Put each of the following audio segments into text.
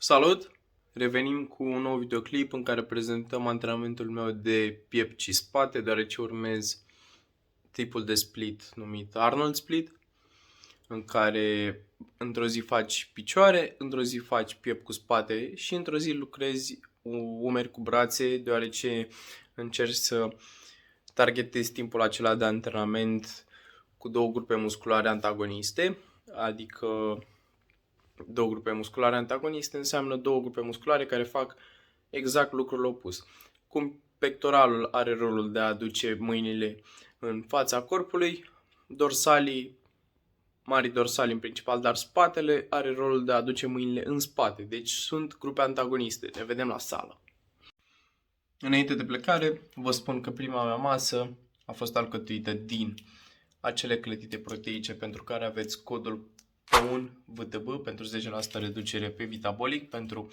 Salut! Revenim cu un nou videoclip în care prezentăm antrenamentul meu de piept și spate, deoarece urmez tipul de split numit Arnold Split, în care într-o zi faci picioare, într-o zi faci piept cu spate și într-o zi lucrezi umeri cu brațe, deoarece încerci să targetezi timpul acela de antrenament cu două grupe musculare antagoniste, adică două grupe musculare antagoniste înseamnă două grupe musculare care fac exact lucrul opus. Cum pectoralul are rolul de a aduce mâinile în fața corpului, marii dorsali în principal, dar spatele are rolul de a aduce mâinile în spate. Deci sunt grupe antagoniste. Ne vedem la sală. Înainte de plecare, vă spun că prima mea masă a fost alcătuită din acele clătite proteice pentru care aveți codul POUN VTB pentru 10% reducere pe Vitabolic, pentru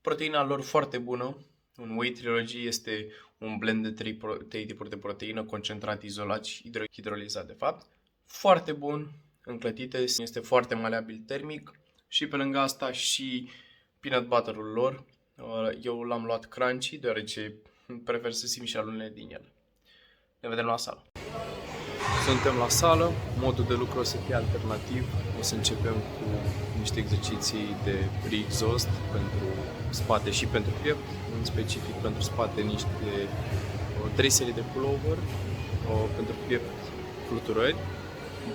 proteina lor foarte bună. Un Whey Trilogy este un blend de 3 tipuri de proteină concentrat, izolat și hidrolizat de fapt. Foarte bun în clătite, este foarte maleabil termic și pe lângă asta și peanut butter-ul lor. Eu l-am luat crunchy deoarece prefer să simt și alunele din el. Ne vedem la sală. Suntem la sală, modul de lucru o să fie alternativ. O să începem cu niște exerciții de pre-exhaust pentru spate și pentru piept. În specific pentru spate niște 3 serii de pullover, pentru piept fluturări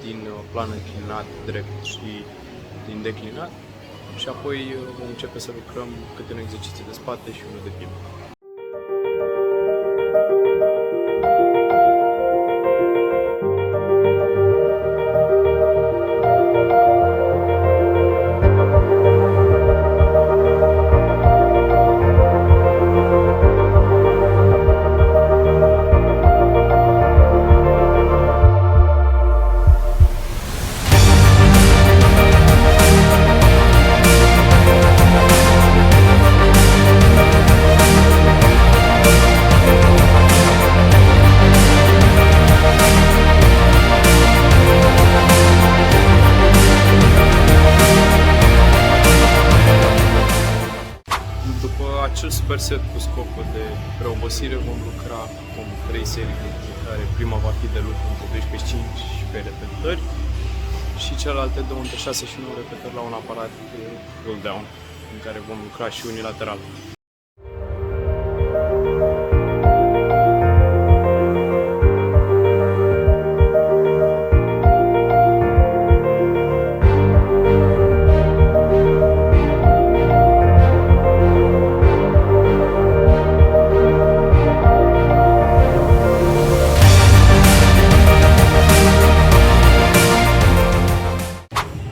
din plan înclinat, drept și din declinat. Și apoi vom începe să lucrăm câte un exercițiu de spate și unul de piept. Acel superset cu scopul de preobosire vom lucra cu 3 serii de care prima va fi de lucru între 12 și 15 repetări și celelalte două între 6 și 9 repetări la un aparat de pull down în care vom lucra și unilateral.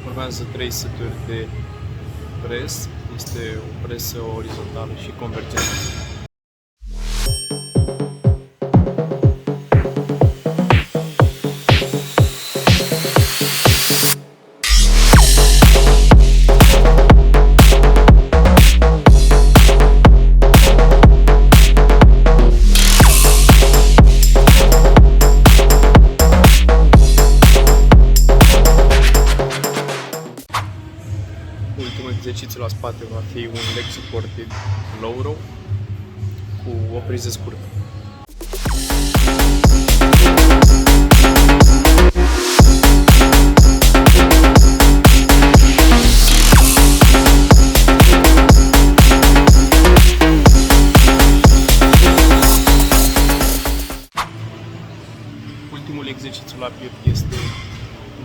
Urmează 3 seturi de pres, este o presă orizontală și convergentă. Ultimul exercițiu la spate va fi un leg supported low row cu o priză scurtă. Ultimul exercițiu la piept este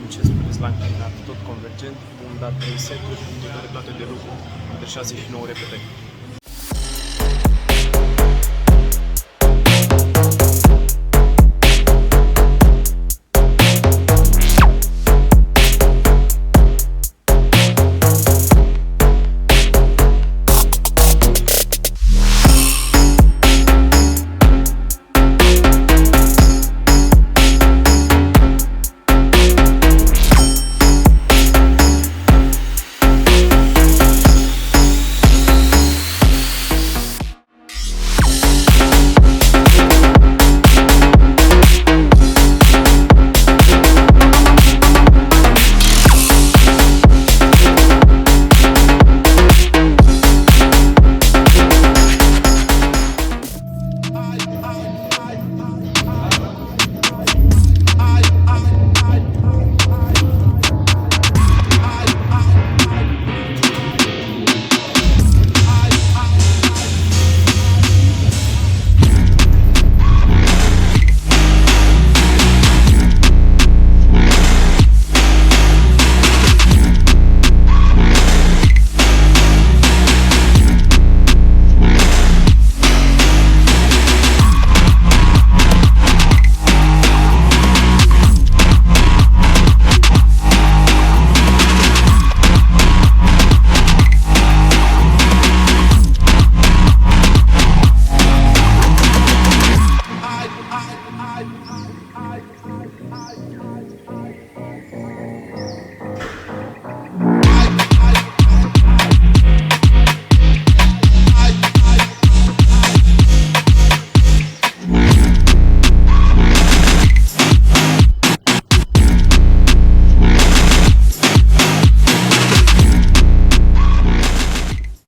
un chest press la înclinat, tot convergent. Vom da 3 seturi, în toate de lucru, între 6 și 9 repetări.